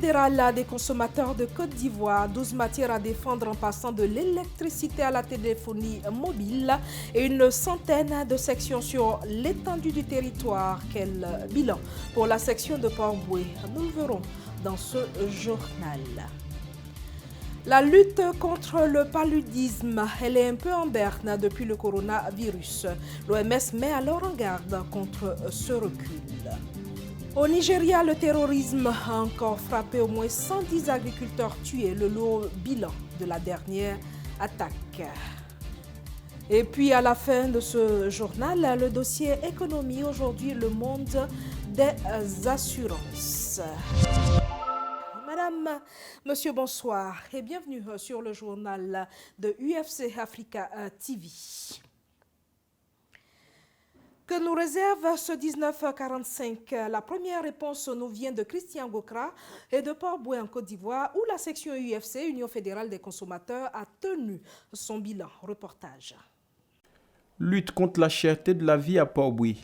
fédérale des consommateurs de Côte d'Ivoire, 12 matières à défendre en passant de l'électricité à la téléphonie mobile et une centaine de sections sur l'étendue du territoire. Quel bilan pour la section de Port-Boué? Nous le verrons dans ce journal. La lutte contre le paludisme, elle est un peu en berne depuis le coronavirus. L'OMS met alors en garde contre ce recul. Au Nigeria, le terrorisme a encore frappé au moins 110 agriculteurs tués, le lourd bilan de la dernière attaque. Et puis à la fin de ce journal, le dossier économie, aujourd'hui le monde des assurances. Madame, monsieur, bonsoir et bienvenue sur le journal de UFC Africa TV. Que nous réserve ce 1945? La première réponse nous vient de Christian Gokra et de Port-Boué en Côte d'Ivoire où la section UFC, Union fédérale des consommateurs, a tenu son bilan. Reportage. Lutte contre la cherté de la vie à Port-Boué.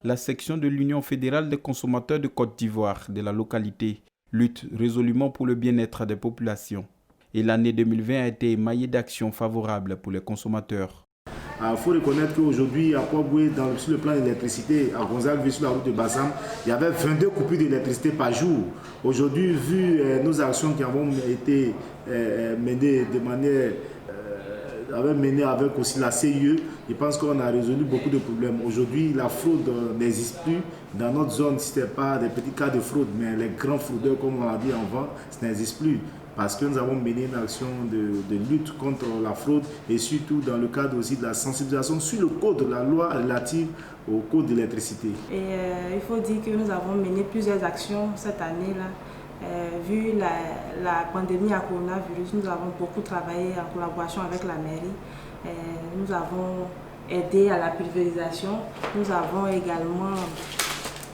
La section de l'Union fédérale des consommateurs de Côte d'Ivoire de la localité lutte résolument pour le bien-être des populations. Et l'année 2020 a été émaillée d'actions favorables pour les consommateurs. Il faut reconnaître qu'aujourd'hui, à Port-Boué, sur le plan de l'électricité, à Gonzague, sur la route de Bassam, il y avait 22 coupures d'électricité par jour. Aujourd'hui, vu nos actions qui ont été menées de manière avec aussi la CIE, je pense qu'on a résolu beaucoup de problèmes. Aujourd'hui, la fraude n'existe plus. Dans notre zone, si ce n'est pas des petits cas de fraude, mais les grands fraudeurs, comme on l'a dit avant, ça n'existe plus. Parce que nous avons mené une action de lutte contre la fraude et surtout dans le cadre aussi de la sensibilisation sur le code de la loi relative au code de l'électricité. Et il faut dire que nous avons mené plusieurs actions cette année-là. Vu la pandémie à coronavirus, nous avons beaucoup travaillé en collaboration avec la mairie. Nous avons aidé à la pulvérisation. Nous avons également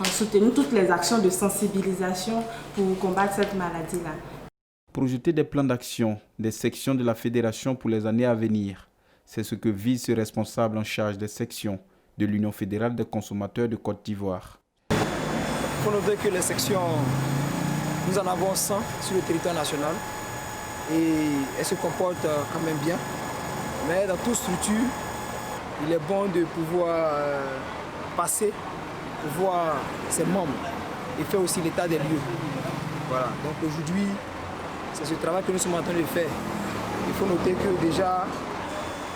soutenu toutes les actions de sensibilisation pour combattre cette maladie-là. Projeter des plans d'action des sections de la fédération pour les années à venir, c'est ce que vise ce responsable en charge des sections de l'Union fédérale des consommateurs de Côte d'Ivoire. Il faut noter que les sections, nous en avons 100 sur le territoire national et elles se comportent quand même bien. Mais dans toute structure, il est bon de pouvoir passer, pour voir ses membres et faire aussi l'état des lieux. Voilà. Donc aujourd'hui, c'est ce travail que nous sommes en train de faire. Il faut noter que déjà,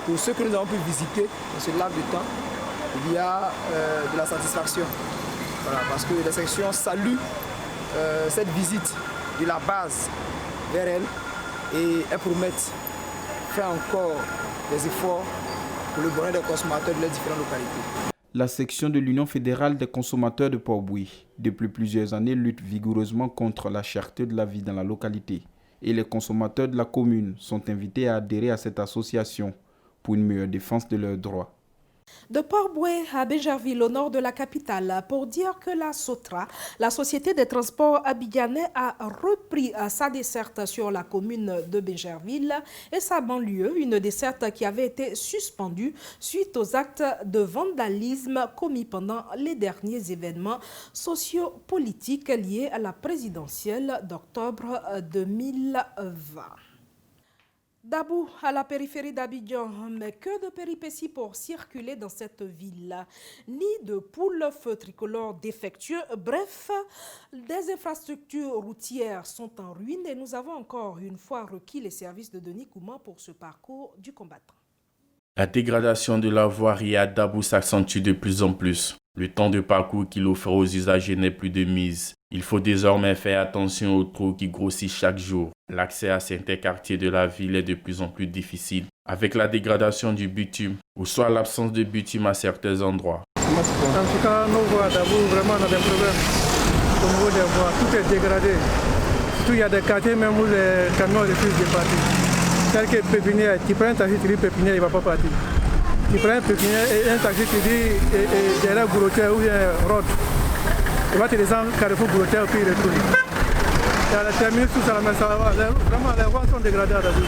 pour ceux que nous avons pu visiter dans ce laps de temps, il y a de la satisfaction. Voilà, parce que les sections saluent cette visite de la base vers elles et elles promettent faire encore des efforts pour le bonheur des consommateurs de les différentes localités. La section de l'Union fédérale des consommateurs de Port-Boué, depuis plusieurs années, lutte vigoureusement contre la cherté de la vie dans la localité. Et les consommateurs de la commune sont invités à adhérer à cette association pour une meilleure défense de leurs droits. De Port-Boué à Bégerville, au nord de la capitale, pour dire que la SOTRA, la Société des transports abidjanais, a repris sa desserte sur la commune de Bégerville et sa banlieue, une desserte qui avait été suspendue suite aux actes de vandalisme commis pendant les derniers événements sociopolitiques liés à la présidentielle d'octobre 2020. Dabou, à la périphérie d'Abidjan, mais que de péripéties pour circuler dans cette ville. Ni de poules-feu tricolores défectueux, bref, des infrastructures routières sont en ruine et nous avons encore une fois requis les services de Denis Kouman pour ce parcours du combattant. La dégradation de la voirie à Dabou s'accentue de plus en plus. Le temps de parcours qu'il offre aux usagers n'est plus de mise. Il faut désormais faire attention aux trous qui grossissent chaque jour. L'accès à certains quartiers de la ville est de plus en plus difficile, avec la dégradation du bitume, ou soit l'absence de bitume à certains endroits. En tout cas, nos voies à Dabou, vraiment, on a des problèmes. Au niveau des voies, tout est dégradé. Surtout, il y a des quartiers même où les camions refusent de partir. Tel que Pépinière, tu prends un taxi, tu dis Pépinière, il ne va pas partir. Tu prends un Pépinière et un taxi, tu dis derrière Gourotière ou bien Rhodes. Il va te descendre Carrefour Gourotière et puis il retourne. Il y a la terminus, tout ça, mais ça va. Vraiment, les voies sont dégradées à Dabou.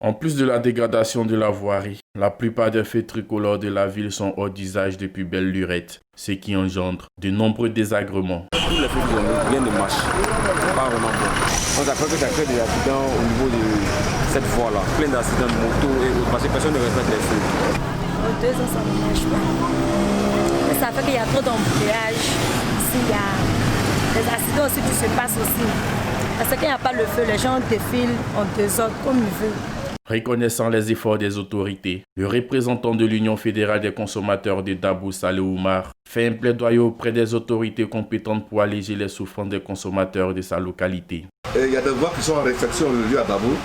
En plus de la dégradation de la voirie, la plupart des feux tricolores de la ville sont hors d'usage depuis belle lurette, ce qui engendre de nombreux désagréments. Tous les feux qui viennent de marche, pas vraiment bon. Donc ça fait que ça crée des accidents au niveau de cette voie-là, plein d'accidents de moto et autres, parce que personne ne respecte les feux. Aux 2 ans, ça ne marche pas. Et ça fait qu'il y a trop d'embouteillage. S'il y a des accidents aussi qui se passent aussi. Parce qu'il n'y a pas le feu, les gens défilent en désordre comme ils veulent. Reconnaissant les efforts des autorités, le représentant de l'Union fédérale des consommateurs de Dabou, Saleh Oumar, fait un plaidoyer auprès des autorités compétentes pour alléger les souffrances des consommateurs de sa localité. Il y a des voies qui sont en réflexion aujourd'hui à Dabou.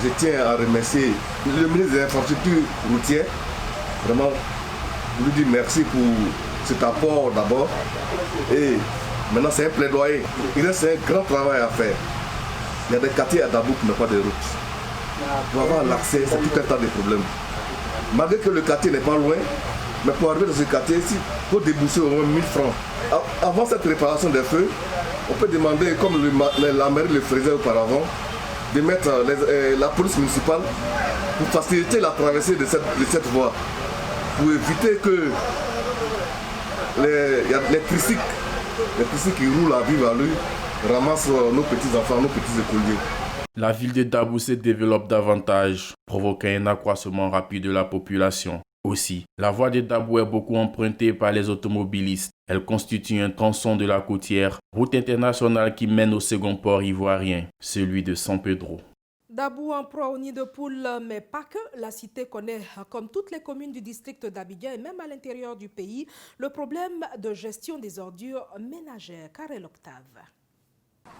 Je tiens à remercier le ministre des Infrastructures routières. Vraiment, je lui dis merci pour cet apport d'abord. Et maintenant, c'est un plaidoyer. Il reste un grand travail à faire. Il y a des quartiers à Dabou qui n'ont pas de route. Pour avoir l'accès, c'est tout un tas de problèmes. Malgré que le quartier n'est pas loin, mais pour arriver dans ce quartier, il faut débourser au moins 1000 francs. Avant cette réparation des feux, on peut demander, comme la mairie le faisait auparavant, de mettre la police municipale pour faciliter la traversée de cette voie, pour éviter que les tricycles qui roulent à vive allure ramassent nos petits-enfants, nos petits écoliers. La ville de Dabou se développe davantage, provoquant un accroissement rapide de la population. Aussi, la voie de Dabou est beaucoup empruntée par les automobilistes. Elle constitue un tronçon de la côtière, route internationale qui mène au second port ivoirien, celui de San Pedro. Dabou en proie au nid de poule, mais pas que. La cité connaît, comme toutes les communes du district d'Abidjan et même à l'intérieur du pays, le problème de gestion des ordures ménagères. Karel Octave.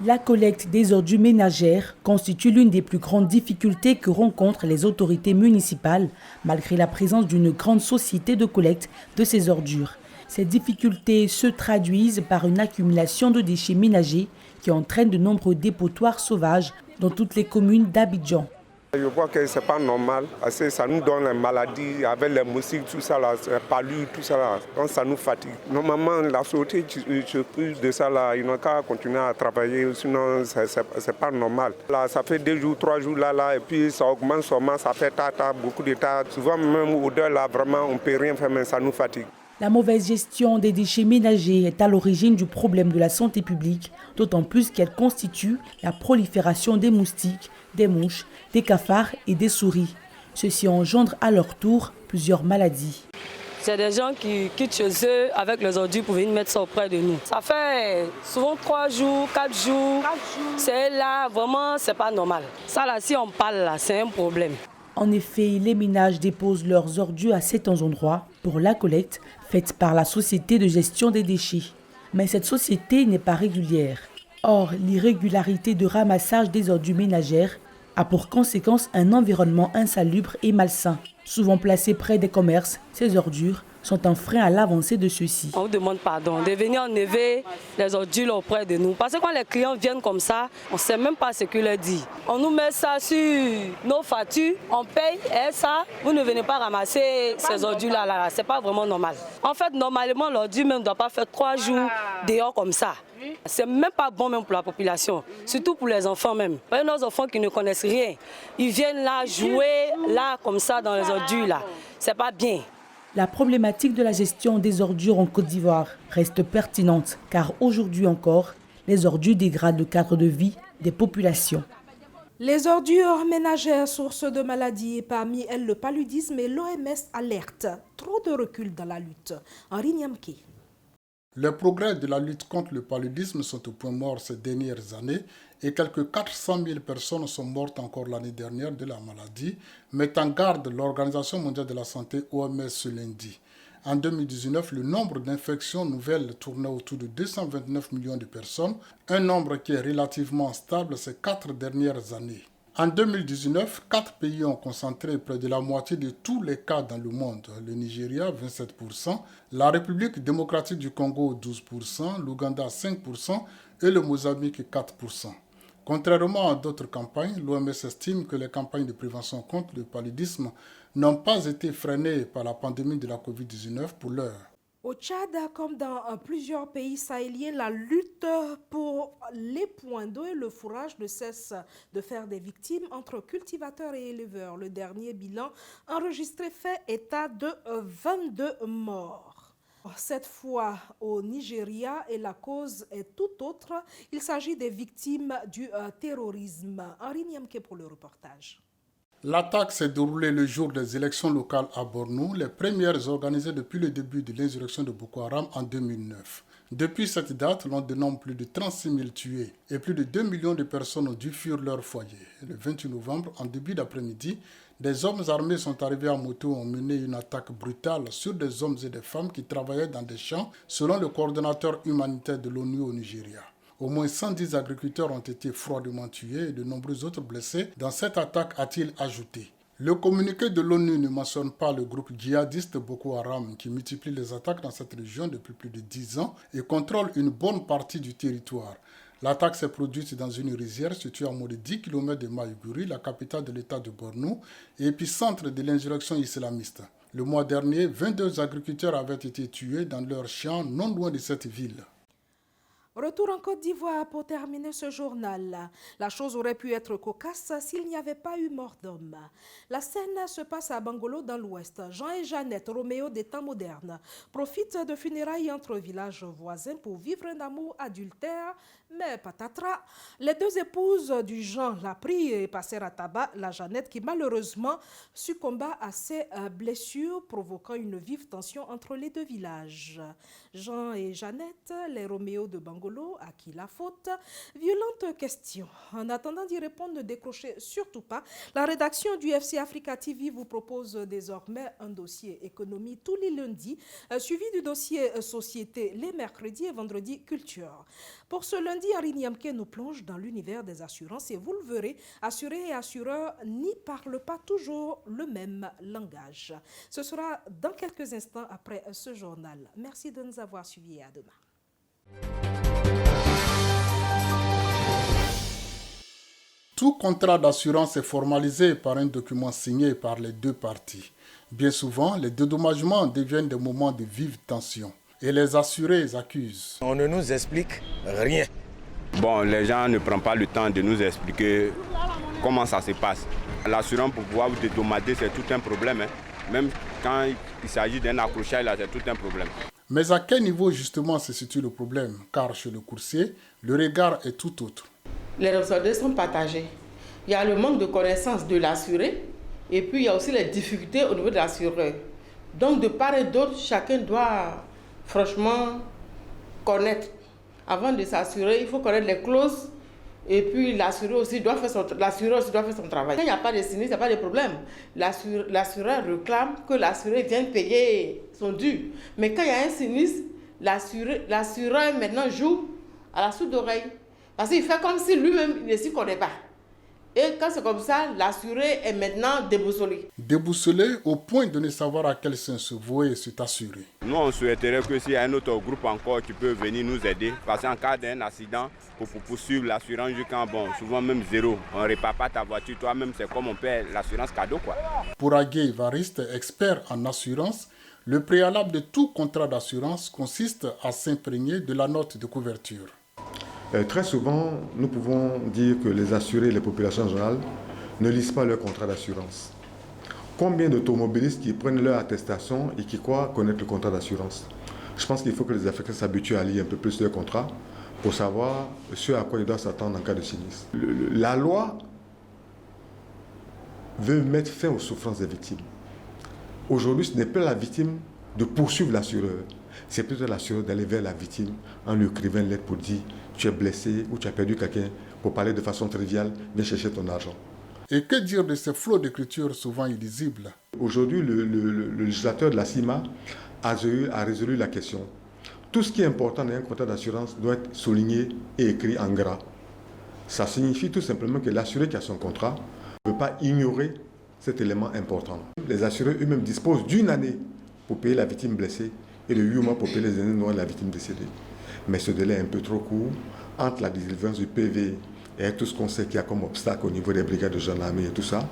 La collecte des ordures ménagères constitue l'une des plus grandes difficultés que rencontrent les autorités municipales, malgré la présence d'une grande société de collecte de ces ordures. Ces difficultés se traduisent par une accumulation de déchets ménagers qui entraîne de nombreux dépotoirs sauvages dans toutes les communes d'Abidjan. Je vois que ce n'est pas normal parce que ça nous donne des maladies avec les moustiques, tout ça, la palud, tout ça. Là. Donc ça nous fatigue. Normalement, la société se prive de ça. Là. Ils n'ont qu'à continuer à travailler, sinon ce n'est pas normal. Là, ça fait 2 jours, 3 jours là, et puis ça augmente seulement, ça fait tata, beaucoup de tas. Souvent même odeur là, vraiment, on ne peut rien faire, mais ça nous fatigue. La mauvaise gestion des déchets ménagers est à l'origine du problème de la santé publique, d'autant plus qu'elle constitue la prolifération des moustiques, des mouches, des cafards et des souris. Ceci engendre à leur tour plusieurs maladies. C'est des gens qui quittent chez eux avec les ordures pour venir mettre ça auprès de nous. Ça fait souvent 3 jours, 4 jours. C'est là, vraiment, c'est pas normal. Ça là, si on parle là, c'est un problème. En effet, les ménages déposent leurs ordures à certains endroits pour la collecte faite par la société de gestion des déchets. Mais cette société n'est pas régulière. Or, l'irrégularité de ramassage des ordures ménagères a pour conséquence un environnement insalubre et malsain. Souvent placées près des commerces, ces ordures sont un frein à l'avancée de ceux-ci. On vous demande pardon de venir enlever les ordures auprès de nous. Parce que quand les clients viennent comme ça, on ne sait même pas ce qu'ils leur disent. On nous met ça sur nos factures, on paye et ça, vous ne venez pas ramasser ces ordures-là. Ce n'est pas vraiment normal. En fait, normalement, l'ordure même ne doit pas faire 3 jours dehors comme ça. C'est même pas bon même pour la population, surtout pour les enfants même. Parce que nos enfants qui ne connaissent rien, ils viennent là jouer là comme ça dans les ordures là. C'est pas bien. La problématique de la gestion des ordures en Côte d'Ivoire reste pertinente car aujourd'hui encore, les ordures dégradent le cadre de vie des populations. Les ordures ménagères, source de maladies, et parmi elles le paludisme, et l'OMS alerte. Trop de recul dans la lutte. Henri Niamke. Les progrès de la lutte contre le paludisme sont au point mort ces dernières années et quelques 400 000 personnes sont mortes encore l'année dernière de la maladie, met en garde l'Organisation mondiale de la santé OMS ce lundi. En 2019, le nombre d'infections nouvelles tournait autour de 229 millions de personnes, un nombre qui est relativement stable ces 4 dernières années. En 2019, 4 pays ont concentré près de la moitié de tous les cas dans le monde. Le Nigeria, 27%, la République démocratique du Congo, 12%, l'Ouganda, 5% et le Mozambique, 4%. Contrairement à d'autres campagnes, l'OMS estime que les campagnes de prévention contre le paludisme n'ont pas été freinées par la pandémie de la Covid-19 pour l'heure. Au Tchad, comme dans plusieurs pays sahéliens, la lutte pour les points d'eau et le fourrage ne cesse de faire des victimes entre cultivateurs et éleveurs. Le dernier bilan enregistré fait état de 22 morts. Cette fois au Nigeria, et la cause est tout autre. Il s'agit des victimes du terrorisme. Henri Niamke pour le reportage. L'attaque s'est déroulée le jour des élections locales à Bornou, les premières organisées depuis le début de l'insurrection de Boko Haram en 2009. Depuis cette date, l'on dénombre plus de 36 000 tués et plus de 2 millions de personnes ont dû fuir leur foyer. Le 28 novembre, en début d'après-midi, des hommes armés sont arrivés en moto et ont mené une attaque brutale sur des hommes et des femmes qui travaillaient dans des champs, selon le coordonnateur humanitaire de l'ONU au Nigeria. Au moins 110 agriculteurs ont été froidement tués et de nombreux autres blessés dans cette attaque, a-t-il ajouté. Le communiqué de l'ONU ne mentionne pas le groupe djihadiste Boko Haram qui multiplie les attaques dans cette région depuis plus de 10 ans et contrôle une bonne partie du territoire. L'attaque s'est produite dans une rizière située à moins de 10 km de Maïgouri, la capitale de l'état de Bornou, et épicentre de l'insurrection islamiste. Le mois dernier, 22 agriculteurs avaient été tués dans leurs champs non loin de cette ville. Retour en Côte d'Ivoire pour terminer ce journal. La chose aurait pu être cocasse s'il n'y avait pas eu mort d'homme. La scène se passe à Bangolo dans l'ouest. Jean et Jeannette, Roméo des temps modernes, profitent de funérailles entre villages voisins pour vivre un amour adultère. Mais patatras, les deux épouses du Jean, la pris et passèrent à tabac la Jeannette qui malheureusement succomba à ses blessures, provoquant une vive tension entre les deux villages. Jean et Jeannette, les Roméo de Bangolo, à qui la faute? Violente question. En attendant d'y répondre, ne décrochez surtout pas. La rédaction du FC Africa TV vous propose désormais un dossier économie tous les lundis, suivi du dossier société les mercredis et vendredis culture. Pour ce lundi, Henri Niamke nous plonge dans l'univers des assurances et vous le verrez, assurés et assureurs n'y parlent pas toujours le même langage. Ce sera dans quelques instants après ce journal. Merci de nous avoir suivis et à demain. Tout contrat d'assurance est formalisé par un document signé par les deux parties. Bien souvent, les dédommagements deviennent des moments de vive tension. Et les assurés accusent. On ne nous explique rien. Bon, les gens ne prennent pas le temps de nous expliquer comment ça se passe. L'assurance pour pouvoir vous dédommager, c'est tout un problème. Même quand il s'agit d'un accrochage, là, c'est tout un problème. Mais à quel niveau justement se situe le problème? Car chez le coursier, le regard est tout autre. Les responsabilités sont partagées. Il y a le manque de connaissance de l'assuré et puis il y a aussi les difficultés au niveau de l'assureur. Donc de part et d'autre, chacun doit franchement connaître. Avant de s'assurer, il faut connaître les clauses et puis l'assureur aussi doit faire son travail. Quand il n'y a pas de sinistre, il n'y a pas de problème. L'assureur réclame que l'assuré vienne payer son dû. Mais quand il y a un sinistre, l'assureur maintenant joue à la sourde oreille. Parce qu'il fait comme si lui-même ne s'y connaît pas. Et quand c'est comme ça, l'assuré est maintenant déboussolé. Déboussolé au point de ne savoir à quel sens se vouer et s'est assuré. Nous, on souhaiterait que s'il y a un autre groupe encore qui peut venir nous aider, parce qu'en cas d'un accident, pour poursuivre l'assurance jusqu'en bon, souvent même zéro. On ne répare pas ta voiture, toi-même, c'est comme on paie l'assurance cadeau, quoi. Pour Agué Evariste, expert en assurance, le préalable de tout contrat d'assurance consiste à s'imprégner de la note de couverture. Très souvent, nous pouvons dire que les assurés et les populations générales ne lisent pas leur contrat d'assurance. Combien d'automobilistes qui prennent leur attestation et qui croient connaître le contrat d'assurance? Je pense qu'il faut que les Africains s'habituent à lire un peu plus leur contrat pour savoir ce à quoi ils doivent s'attendre en cas de sinistre. La loi veut mettre fin aux souffrances des victimes. Aujourd'hui, ce n'est pas la victime de poursuivre l'assureur. C'est plutôt l'assureur d'aller vers la victime en lui écrivant une lettre pour dire tu es blessé ou tu as perdu quelqu'un, pour parler de façon triviale, viens chercher ton argent. Et que dire de ces flots d'écriture souvent illisibles? Aujourd'hui, le législateur de la CIMA a résolu la question. Tout ce qui est important dans un contrat d'assurance doit être souligné et écrit en gras. Ça signifie tout simplement que l'assuré qui a son contrat ne peut pas ignorer cet élément important. Les assurés eux-mêmes disposent d'une année pour payer la victime blessée et de 8 mois pour payer les années de la victime décédée. Mais ce délai est un peu trop court entre la délivrance du PV et tout ce qu'on sait qu'il y a comme obstacle au niveau des brigades de gendarmerie et tout ça,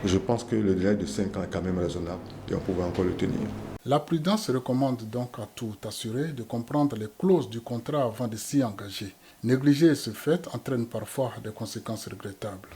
je pense que le délai de 5 ans est quand même raisonnable et on pouvait encore le tenir. La prudence recommande donc à tout assuré de comprendre les clauses du contrat avant de s'y engager. Négliger ce fait entraîne parfois des conséquences regrettables.